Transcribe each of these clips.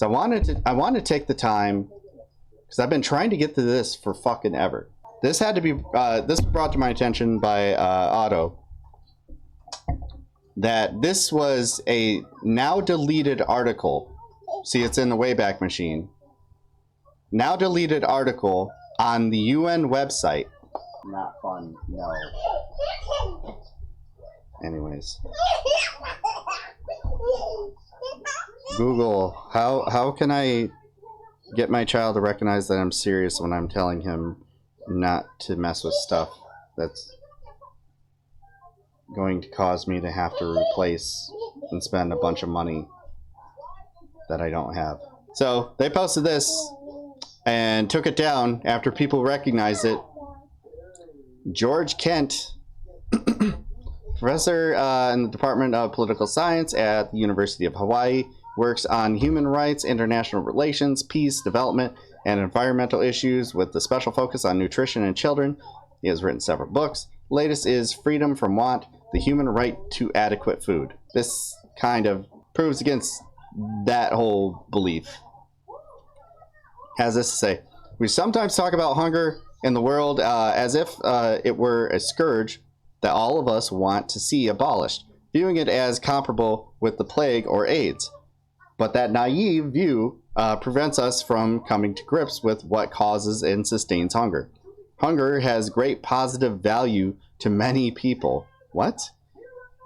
So I want to take the time, because I've been trying to get to this for fucking ever. This had to be this was brought to my attention by Otto, that this was a now deleted article. See, it's in the Wayback Machine. Now deleted article on the UN website. Not fun, no. Anyways. Google, how can I get my child to recognize that I'm serious when I'm telling him not to mess with stuff that's going to cause me to have to replace and spend a bunch of money that I don't have. So they posted this and took it down after people recognized it. George Kent, professor in the Department of Political Science at the University of Hawaii, works on human rights, international relations, peace, development, and environmental issues with a special focus on nutrition and children. He has written several books. Latest is Freedom from Want, the Human Right to Adequate Food. This kind of proves against that whole belief. Has this to say: we sometimes talk about hunger in the world as if it were a scourge that all of us want to see abolished, viewing it as comparable with the plague or AIDS. But that naive view prevents us from coming to grips with what causes and sustains hunger. Hunger has great positive value to many people. What?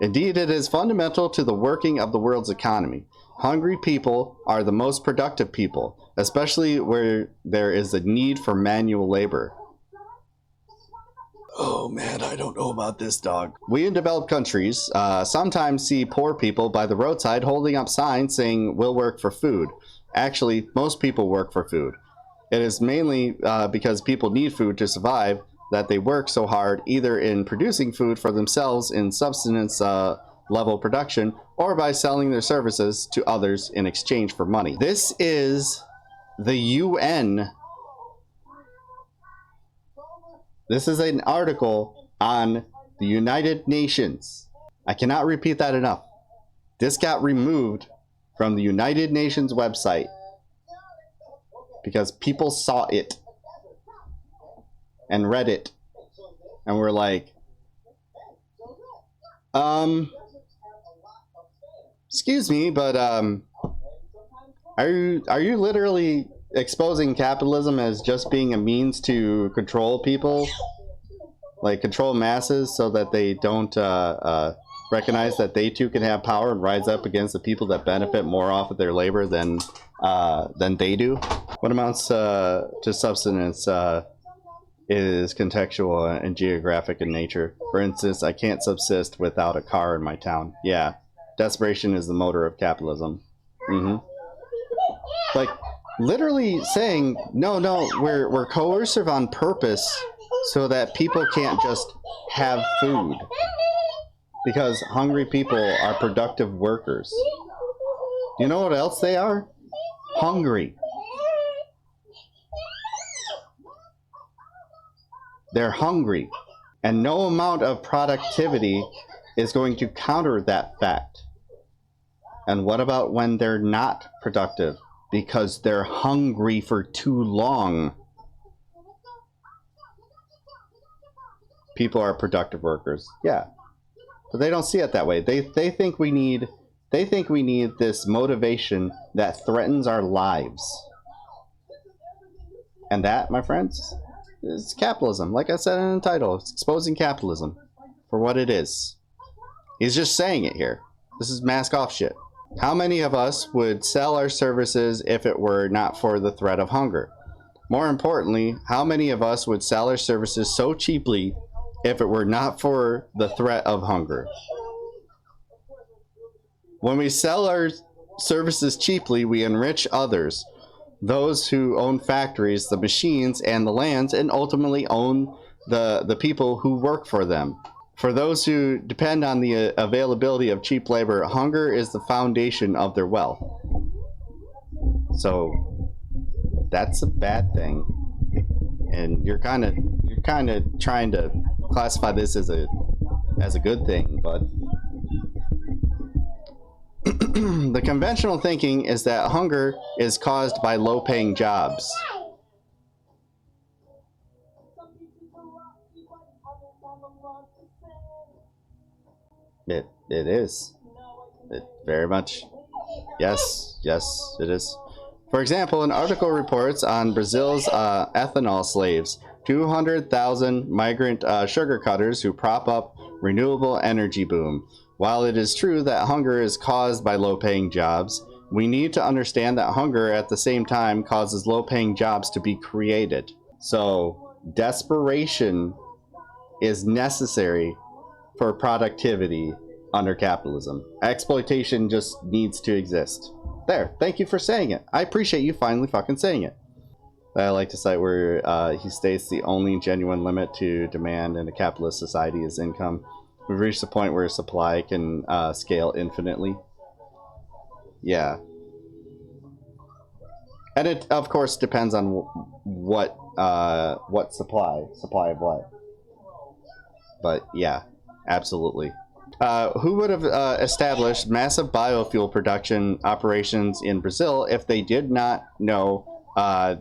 Indeed, it is fundamental to the working of the world's economy. Hungry people are the most productive people, especially where there is a need for manual labor. Oh man, I don't know about this, dog. We in developed countries sometimes see poor people by the roadside holding up signs saying, "We'll work for food." Actually, most people work for food. It is mainly because people need food to survive that they work so hard, either in producing food for themselves in subsistence level production, or by selling their services to others in exchange for money. This is the UN. This is an article on the United Nations. I cannot repeat that enough. This got removed from the United Nations website because people saw it and read it and were like, excuse me, but are you literally exposing capitalism as just being a means to control people, like control masses, so that they don't recognize that they too can have power and rise up against the people that benefit more off of their labor than they do? What amounts to subsistence is contextual and geographic in nature. For instance, I can't subsist without a car in my town. Yeah, desperation is the motor of capitalism. Like, literally saying, no, we're coercive on purpose so that people can't just have food. Because hungry people are productive workers. You know what else they are? Hungry. They're hungry. And no amount of productivity is going to counter that fact. And what about when they're not productive? Because they're hungry for too long. People are productive workers. Yeah. But they don't see it that way. They think we need this motivation that threatens our lives. And that, my friends, is capitalism. Like I said in the title, it's exposing capitalism for what it is. He's just saying it here. This is mask off shit. How many of us would sell our services if it were not for the threat of hunger? More importantly, how many of us would sell our services so cheaply if it were not for the threat of hunger? When we sell our services cheaply, we enrich others, those who own factories, the machines, and the lands, and ultimately own the people who work for them. For those who depend on the availability of cheap labor, hunger is the foundation of their wealth. So that's a bad thing, and you're kind of trying to classify this as a good thing, but The conventional thinking is that hunger is caused by low-paying jobs. It is. It very much. Yes, it is. For example, an article reports on Brazil's ethanol slaves, 200,000 migrant sugar cutters who prop up renewable energy boom. While it is true that hunger is caused by low-paying jobs, we need to understand that hunger at the same time causes low-paying jobs to be created. So, desperation is necessary for productivity under capitalism. Exploitation just needs to exist. There, thank you for saying it. I appreciate you finally fucking saying it. I like to cite where he states the only genuine limit to demand in a capitalist society is income. We've reached the point where supply can scale infinitely. Yeah. And it, of course, depends on what supply of what. But yeah, absolutely. Who would have established massive biofuel production operations in Brazil if they did not know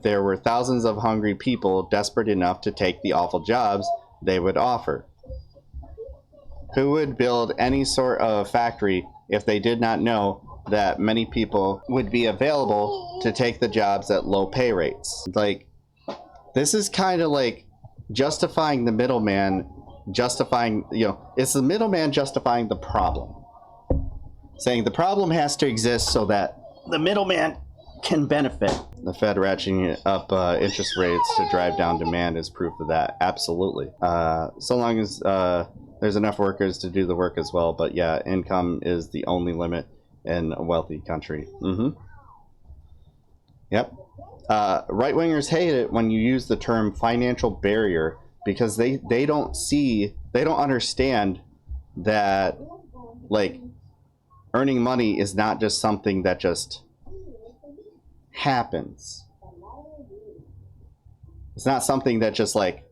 there were thousands of hungry people desperate enough to take the awful jobs they would offer? Who would build any sort of factory if they did not know that many people would be available to take the jobs at low pay rates? Like, this is kind of like justifying the middleman, justifying, it's the middleman justifying the problem. Saying the problem has to exist so that the middleman can benefit. The Fed ratcheting up interest rates to drive down demand is proof of that. Absolutely. So long as there's enough workers to do the work as well. But yeah, income is the only limit in a wealthy country. Yep. Right-wingers hate it when you use the term financial barrier because they don't understand that, like, earning money is not just something that just happens. It's not something that just, like,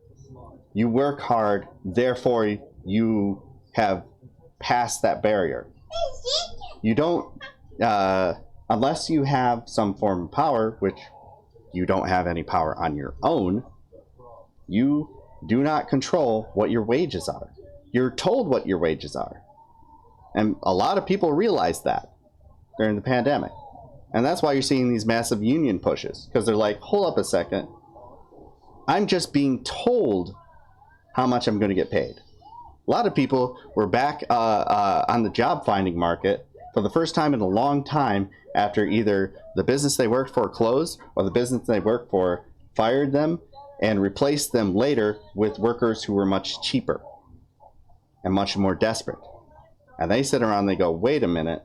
you work hard, therefore you have passed that barrier. You don't, unless you have some form of power, which you don't have any power on your own, you do not control what your wages are. You're told what your wages are. And a lot of people realize that during the pandemic. And that's why you're seeing these massive union pushes. Because they're like, hold up a second. I'm just being told how much I'm going to get paid. A lot of people were back on the job finding market for the first time in a long time after either the business they worked for closed or the business they worked for fired them and replaced them later with workers who were much cheaper and much more desperate. And they sit around and they go, wait a minute.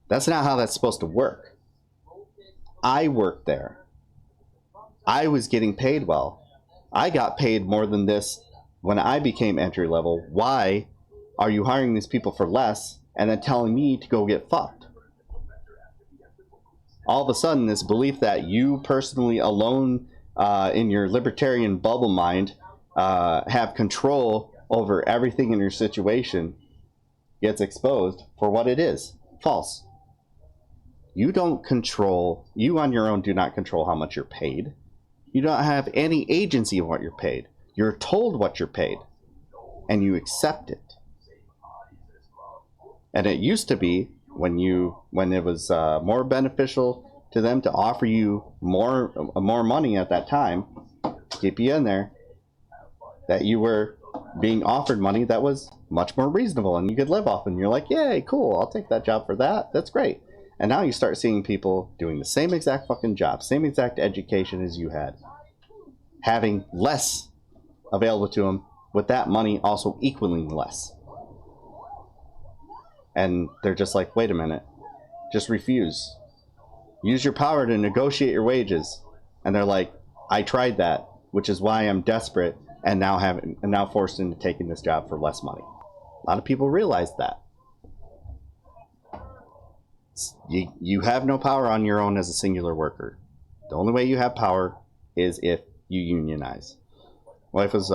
That's not how that's supposed to work. I worked there. I was getting paid well. I got paid more than this when I became entry level. Why are you hiring these people for less and then telling me to go get fucked? All of a sudden, this belief that you personally alone in your libertarian bubble mind have control over everything in your situation gets exposed for what it is. False. You don't control, you on your own do not control how much you're paid. You don't have any agency of what you're paid. You're told what you're paid, and you accept it. And it used to be when it was more beneficial to them to offer you more money at that time, keep you in there, that you were being offered money that was much more reasonable and you could live off, and you're like, yay, cool, I'll take that job for that. That's great. And now you start seeing people doing the same exact fucking job, same exact education as you had, having less available to them, with that money also equaling less. And they're just like, wait a minute, just refuse. Use your power to negotiate your wages. And they're like, I tried that, which is why I'm desperate and now forced into taking this job for less money. A lot of people realize that. You have no power on your own as a singular worker. The only way you have power is if you unionize. Wife has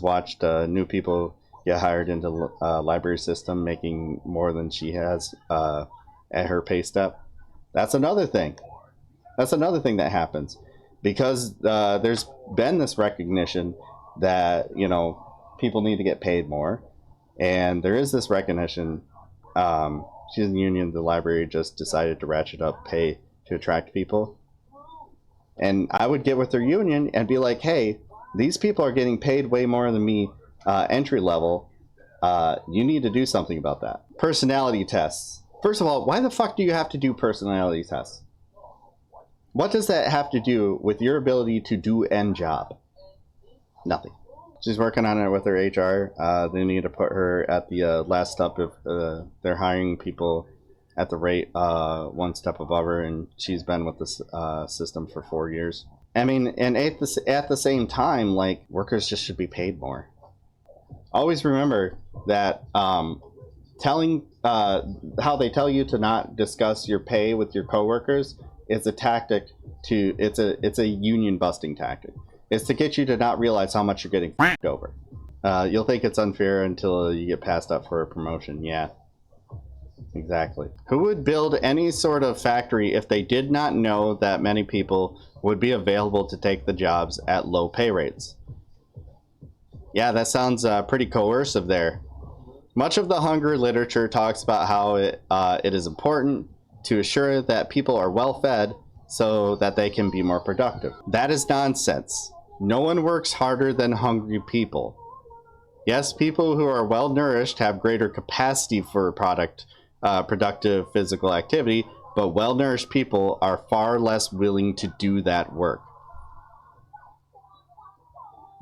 watched New People get hired into the library system, making more than she has at her pay step. That's another thing. That's another thing that happens because there's been this recognition that, you know, people need to get paid more, and there is this recognition. She's in the union. The library just decided to ratchet up pay to attract people, and I would get with their union and be like, "Hey, these people are getting paid way more than me, entry level. You need to do something about that." Personality tests. First of all, why the fuck do you have to do personality tests? What does that have to do with your ability to do end job? Nothing. She's working on it with her HR. They need to put her at the last step if they're hiring people at the rate one step above her, and she's been with this system for 4 years. I mean, and at the same time, like, workers just should be paid more. Always remember that telling how they tell you to not discuss your pay with your coworkers is a tactic to it's a union busting tactic. It's to get you to not realize how much you're getting f***ed over. You'll think it's unfair until you get passed up for a promotion. Yeah, exactly. Who would build any sort of factory if they did not know that many people would be available to take the jobs at low pay rates? Yeah, that sounds pretty coercive there. Much of the hunger literature talks about how it is important to assure that people are well fed so that they can be more productive. That is nonsense. No one works harder than hungry people. Yes, people who are well nourished have greater capacity for productive physical activity, but well nourished people are far less willing to do that work.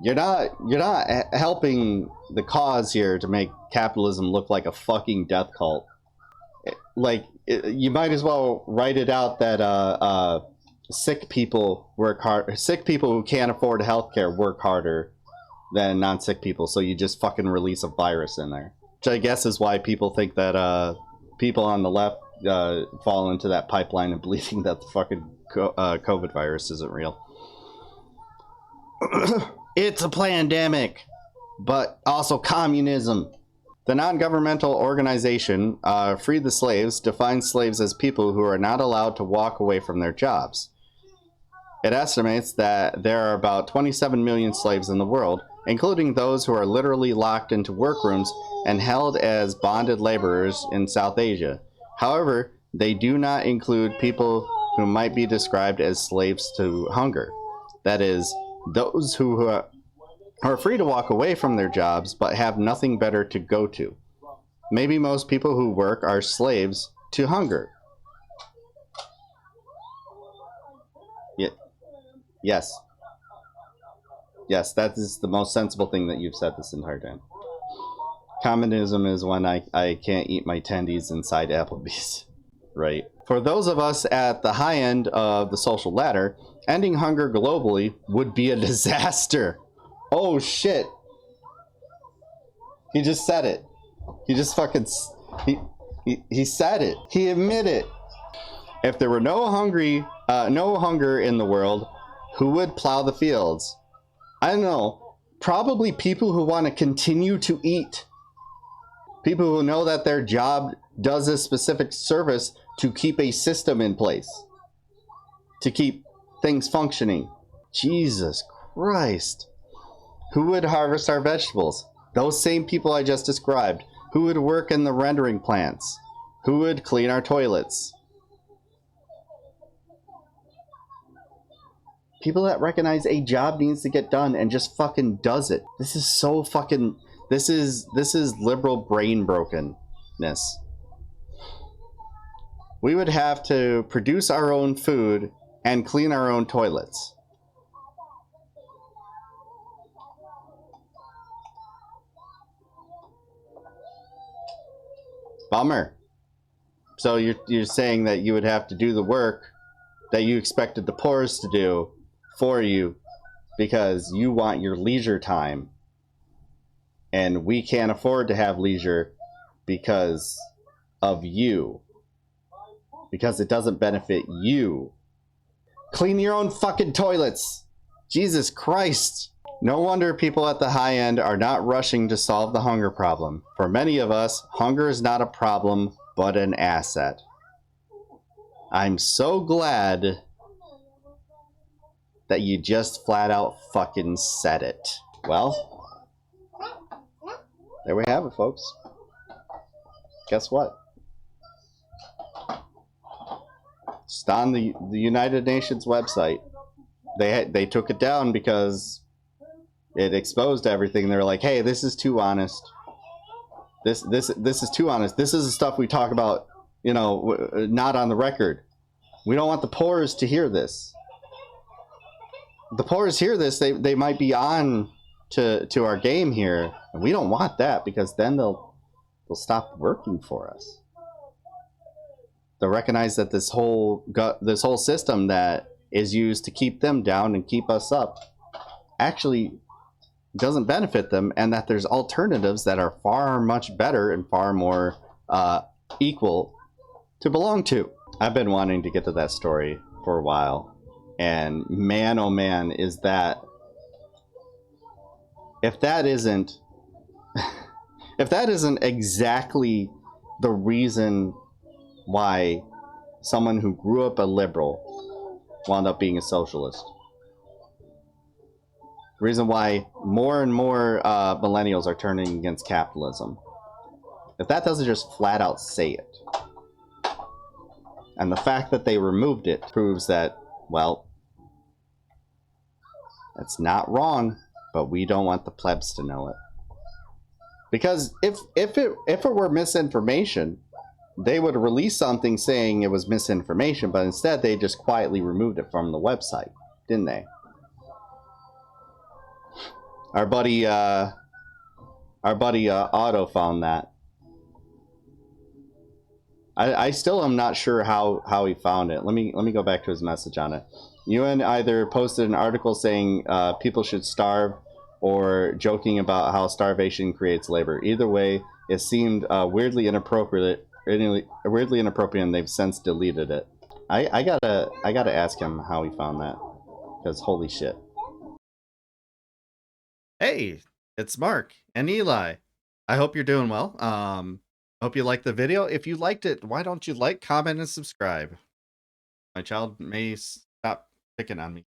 You're not helping the cause here to make capitalism look like a fucking death cult. Like, you might as well write it out that sick people work hard. Sick people who can't afford healthcare work harder than non-sick people. So you just fucking release a virus in there, which I guess is why people think that people on the left fall into that pipeline of believing that the fucking COVID virus isn't real. It's a pandemic, but also communism. The non-governmental organization Free the Slaves defines slaves as people who are not allowed to walk away from their jobs. It estimates that there are about 27 million slaves in the world, including those who are literally locked into workrooms and held as bonded laborers in South Asia. However, they do not include people who might be described as slaves to hunger. That is, those who are free to walk away from their jobs but have nothing better to go to. Maybe most people who work are slaves to hunger. Yes. Yes, that is the most sensible thing that you've said this entire time. Communism is when I can't eat my tendies inside Applebee's. Right. For those of us at the high end of the social ladder, ending hunger globally would be a disaster. Oh shit. He just said it. He just fucking... He said it. He admitted it. If there were no hunger in the world, who would plow the fields? I don't know. Probably people who want to continue to eat. People who know that their job does a specific service to keep a system in place. To keep things functioning. Jesus Christ. Who would harvest our vegetables? Those same people I just described. Who would work in the rendering plants? Who would clean our toilets? People that recognize a job needs to get done and just fucking does it. This is so fucking... This is liberal brain brokenness. We would have to produce our own food and clean our own toilets. Bummer. So you're saying that you would have to do the work that you expected the poorest to do for you because you want your leisure time, and we can't afford to have leisure because of you, because it doesn't benefit you. Clean your own fucking toilets. Jesus Christ. No wonder people at the high end are not rushing to solve the hunger problem. For many of us, hunger is not a problem, but an asset. I'm so glad that you just flat out fucking said it. Well, there we have it, folks. Guess what? It's on the United Nations website. They took it down because it exposed everything. They're like, hey, this is too honest. This is too honest. This is the stuff we talk about, you know, not on the record. We don't want the poors to hear this. The poors hear this, they might be on to our game here, and we don't want that because then they'll stop working for us. They'll recognize that this whole system that is used to keep them down and keep us up actually doesn't benefit them, and that there's alternatives that are far much better and far more equal to belong to. I've been wanting to get to that story for a while, and man, oh man, is that, if that isn't exactly the reason why someone who grew up a liberal wound up being a socialist. The reason why more and more millennials are turning against capitalism. If that doesn't just flat out say it. And the fact that they removed it proves that, well, it's not wrong, but we don't want the plebs to know it. Because if it were misinformation, they would release something saying it was misinformation, but instead they just quietly removed it from the website, didn't they? Our buddy Otto found that. I still am not sure how he found it. Let me go back to his message on it. UN either posted an article saying people should starve, or joking about how starvation creates labor. Either way, it seemed weirdly inappropriate, and they've since deleted it. I gotta ask him how he found that, because holy shit. Hey, it's Mark and Eli. I hope you're doing well. Hope you liked the video. If you liked it, why don't you like, comment, and subscribe? My child may stop picking on me.